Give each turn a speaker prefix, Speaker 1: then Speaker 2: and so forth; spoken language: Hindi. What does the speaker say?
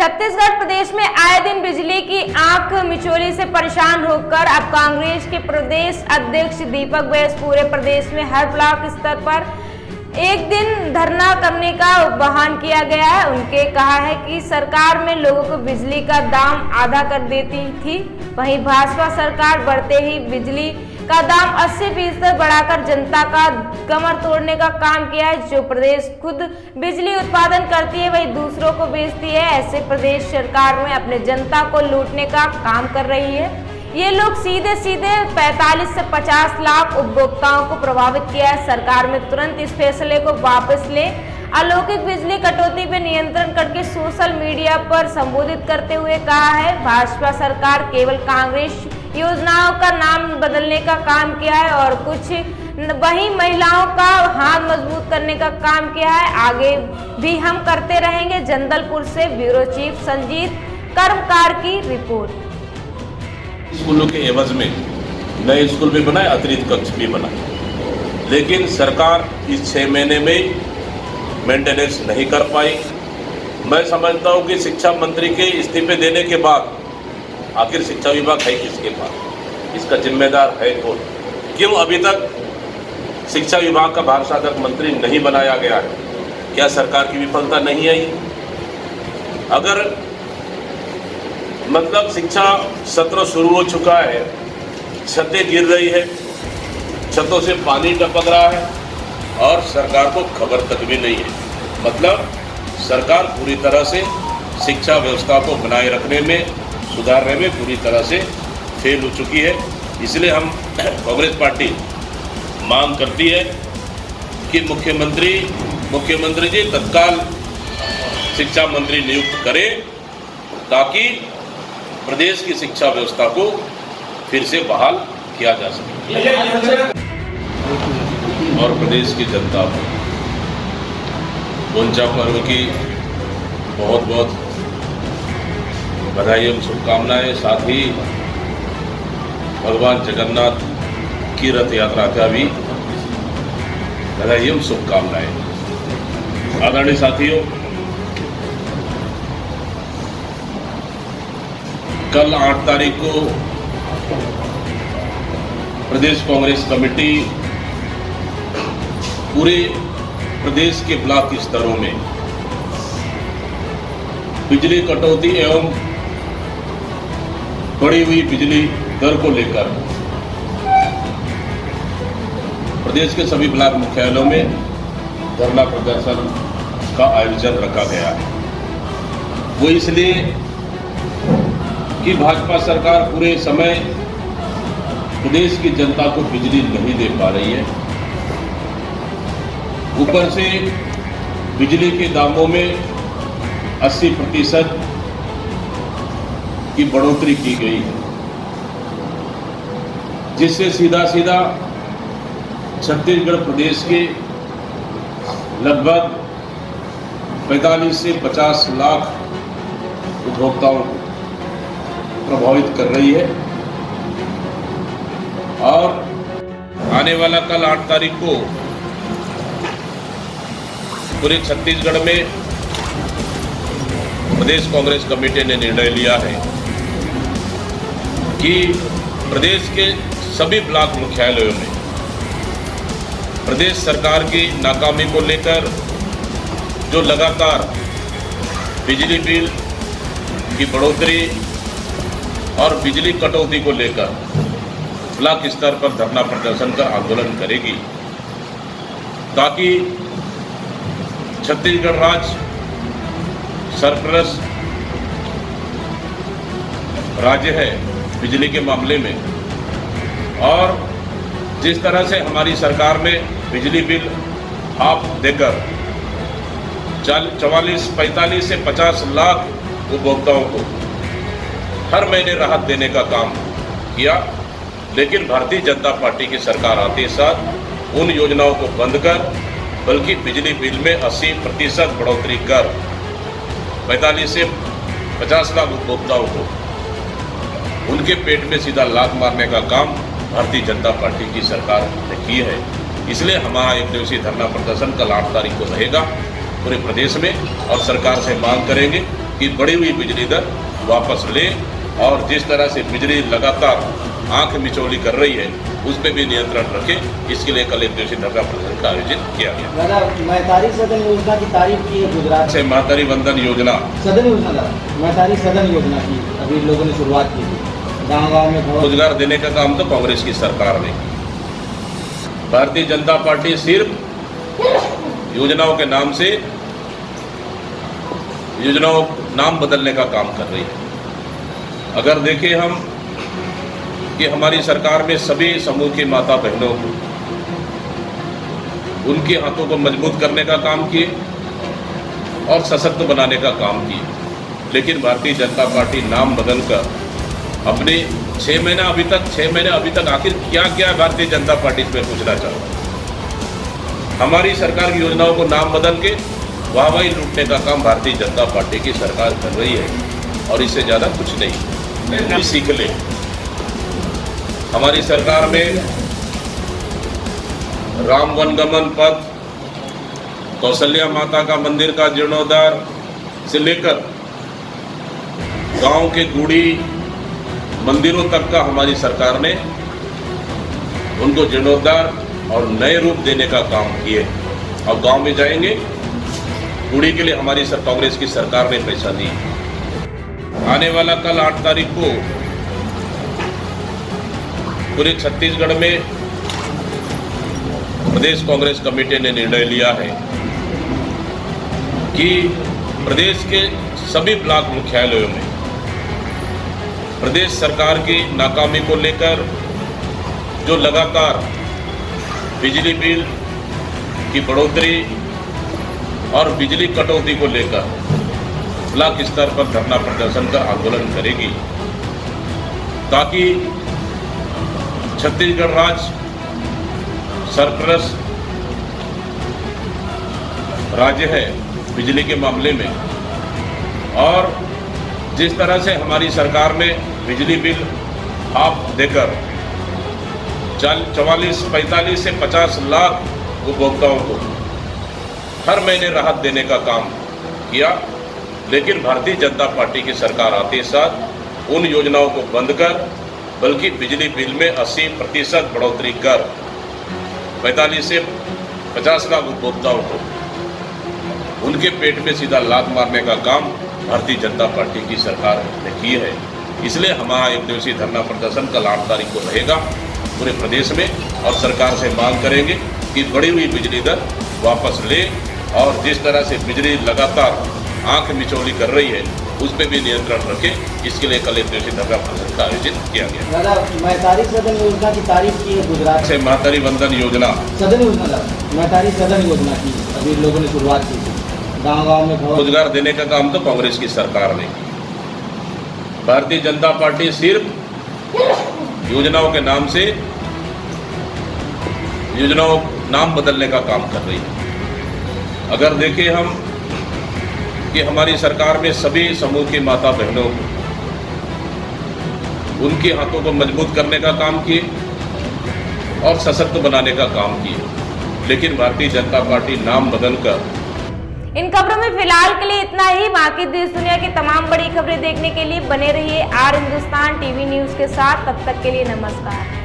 Speaker 1: छत्तीसगढ़ प्रदेश में आए दिन बिजली की आंख मिचौली से परेशान होकर अब कांग्रेस के प्रदेश अध्यक्ष दीपक बैस पूरे प्रदेश में हर ब्लॉक स्तर पर एक दिन धरना करने का आह्वान किया गया है। उनके कहा है कि सरकार में लोगों को बिजली का दाम आधा कर देती थी, वहीं भाजपा सरकार बढ़ते ही बिजली का दाम 80% बढ़ाकर जनता का कमर तोड़ने का काम किया है। जो प्रदेश खुद बिजली उत्पादन करती है वही दूसरों को बेचती है। ऐसे प्रदेश सरकार में अपने जनता को लूटने का काम कर रही है। ये लोग सीधे 45 से 50 लाख उपभोक्ताओं को प्रभावित किया है। सरकार में तुरंत इस फैसले को वापस ले। अलौकिक बिजली कटौती पर नियंत्रण करके सोशल मीडिया पर संबोधित करते हुए कहा है, भाजपा सरकार केवल कांग्रेस योजनाओं का नाम बदलने का काम किया है और कुछ वही महिलाओं का हाथ मजबूत करने का काम किया है। आगे भी हम करते रहेंगे। जंदलपुर से ब्यूरो चीफ संजीत कर्मकार की रिपोर्ट।
Speaker 2: स्कूलों के एवज में नए स्कूल भी बनाए, अतिरिक्त कक्ष भी बनाए, लेकिन सरकार इस 6 महीने में मेंटेनेंस नहीं कर पाई। मैं समझता हूँ कि शिक्षा मंत्री के इस्तीफे देने के बाद आखिर शिक्षा विभाग है किसके पास, इसका जिम्मेदार है कौन? क्यों अभी तक शिक्षा विभाग का भार साधक मंत्री नहीं बनाया गया है? क्या सरकार की विफलता नहीं आई? अगर मतलब शिक्षा सत्र शुरू हो चुका है, छतें गिर रही है, छतों से पानी टपक रहा है और सरकार को खबर तक भी नहीं है। मतलब सरकार पूरी तरह से शिक्षा व्यवस्था को बनाए रखने में, सुधारने में पूरी तरह से फेल हो चुकी है। इसलिए हम कांग्रेस पार्टी मांग करती है कि मुख्यमंत्री जी तत्काल शिक्षा मंत्री नियुक्त करें ताकि प्रदेश की शिक्षा व्यवस्था को फिर से बहाल किया जा सके और प्रदेश की जनता को गुंजा पर्व की बहुत बहुत बधाई एवं शुभकामनाएं। साथ ही भगवान जगन्नाथ की रथ यात्रा का भी बधाई एवं शुभकामनाएं। आदरणीय साथियों, कल 8 तारीख को प्रदेश कांग्रेस कमेटी पूरे प्रदेश के ब्लॉक स्तरों में बिजली कटौती एवं बढ़ी हुई बिजली दर को लेकर प्रदेश के सभी ब्लॉक मुख्यालयों में धरना प्रदर्शन का आयोजन रखा गया है। वो इसलिए कि भाजपा सरकार पूरे समय प्रदेश की जनता को बिजली नहीं दे पा रही है। ऊपर से बिजली के दामों में 80% की बढ़ोतरी की गई है, जिससे सीधा छत्तीसगढ़ प्रदेश के लगभग 45 से 50 लाख उपभोक्ताओं को प्रभावित कर रही है। और आने वाला कल 8 तारीख को पूरे छत्तीसगढ़ में प्रदेश कांग्रेस कमेटी ने निर्णय लिया है कि प्रदेश के सभी ब्लॉक मुख्यालयों में प्रदेश सरकार की नाकामी को लेकर जो लगातार बिजली बिल की बढ़ोतरी और बिजली कटौती को लेकर ब्लॉक स्तर पर धरना प्रदर्शन का आंदोलन करेगी, ताकि छत्तीसगढ़ राज्य सरप्लस राज्य है बिजली के मामले में। और जिस तरह से हमारी सरकार में बिजली बिल हाफ देकर 44, 45 से 50 लाख उपभोक्ताओं को हर महीने राहत देने का काम किया, लेकिन भारतीय जनता पार्टी की सरकार आते साथ उन योजनाओं को बंद कर बल्कि बिजली बिल में 80% बढ़ोतरी कर 45 से 50 लाख उपभोक्ताओं को उनके पेट में सीधा लात मारने का काम भारतीय जनता पार्टी की सरकार ने की है। इसलिए हमारा 1 दिवसीय धरना प्रदर्शन कल 8 तारीख को रहेगा पूरे प्रदेश में, और सरकार से मांग करेंगे कि बढ़ी हुई बिजली दर वापस ले और जिस तरह से बिजली लगातार आंख मिचौली कर रही है उस पर भी नियंत्रण रखे। इसके लिए कल एक दिवसीय धरना प्रदर्शन का आयोजन किया गया।
Speaker 3: दादा, महतारी सदन योजना की तारीफ की है गुजरात
Speaker 2: से महतारी वंदन योजना
Speaker 3: सदन योजना दादा, महतारी सदन योजना की अभी लोगों ने शुरुआत की थी। गाँव-गाँव में
Speaker 2: रोजगार देने का काम तो कांग्रेस की सरकार ने किया। भारतीय जनता पार्टी सिर्फ योजनाओं के नाम से योजनाओं नाम बदलने का काम कर रही है। अगर देखें हम कि हमारी सरकार में सभी समूह की माता बहनों को उनके हाथों को मजबूत करने का काम किए और सशक्त बनाने का काम किए, लेकिन भारतीय जनता पार्टी नाम बदलकर अपने 6 महीने अभी तक आखिर क्या क्या भारतीय जनता पार्टी इसमें पूछना चाहता। हमारी सरकार की योजनाओं को नाम बदल के वाहवाही लूटने का काम भारतीय जनता पार्टी की सरकार कर रही है और इससे ज़्यादा कुछ नहीं। सीख ले, हमारी सरकार में राम वनगमन पथ, कौशल्या माता का मंदिर का जीर्णोद्धार से लेकर गांव के गुड़ी मंदिरों तक का हमारी सरकार ने उनको जीर्णोद्धार और नए रूप देने का काम किए। अब गांव में जाएंगे, गुड़ी के लिए हमारी कांग्रेस की सरकार ने पैसा दी। आने वाला कल 8 तारीख को पूरे छत्तीसगढ़ में प्रदेश कांग्रेस कमेटी ने निर्णय लिया है कि प्रदेश के सभी ब्लॉक मुख्यालयों में प्रदेश सरकार की नाकामी को लेकर जो लगातार बिजली बिल की बढ़ोतरी और बिजली कटौती को लेकर ब्लॉक स्तर पर धरना प्रदर्शन का आंदोलन करेगी, ताकि छत्तीसगढ़ राज्य सरप्लस राज्य है बिजली के मामले में। और जिस तरह से हमारी सरकार ने बिजली बिल हाफ देकर 44, 45 से 50 लाख उपभोक्ताओं को हर महीने राहत देने का काम किया, लेकिन भारतीय जनता पार्टी की सरकार आते साथ उन योजनाओं को बंद कर बल्कि बिजली बिल में 80% बढ़ोतरी कर 45 से 50 लाख उपभोक्ताओं को उनके पेट में सीधा लात मारने का काम भारतीय जनता पार्टी की सरकार ने की है। इसलिए हमारा एक दिवसीय धरना प्रदर्शन कल 8 तारीख को रहेगा पूरे प्रदेश में और सरकार से मांग करेंगे कि बढ़ी हुई बिजली दर वापस ले और जिस तरह से बिजली लगातार आंख मिचौली कर रही है उस पर भी नियंत्रण रखे। इसके लिए कल एक दिवसीय धरना प्रदर्शन का आयोजन किया गया।
Speaker 3: दादा, महतारी सदन योजना की तारीफ की है गुजरात
Speaker 2: से महतारी वंदन योजना
Speaker 3: सदन योजना दादा, महतारी सदन योजना की अभी लोगों ने शुरुआत की थी। गाँव-गाँव में
Speaker 2: रोजगार देने का काम तो कांग्रेस की सरकार ने किया। भारतीय जनता पार्टी सिर्फ योजनाओं के नाम से योजनाओं नाम बदलने का काम कर रही है। अगर देखें हम कि हमारी सरकार में सभी समूह की माता बहनों को उनके हाथों को मजबूत करने का काम किए और सशक्त बनाने का काम किए, लेकिन भारतीय जनता पार्टी नाम बदलकर।
Speaker 1: इन खबरों में फिलहाल के लिए इतना ही। बाकी देश दुनिया की तमाम बड़ी खबरें देखने के लिए बने रहिए आर हिंदुस्तान टीवी न्यूज के साथ। तब तक के लिए नमस्कार।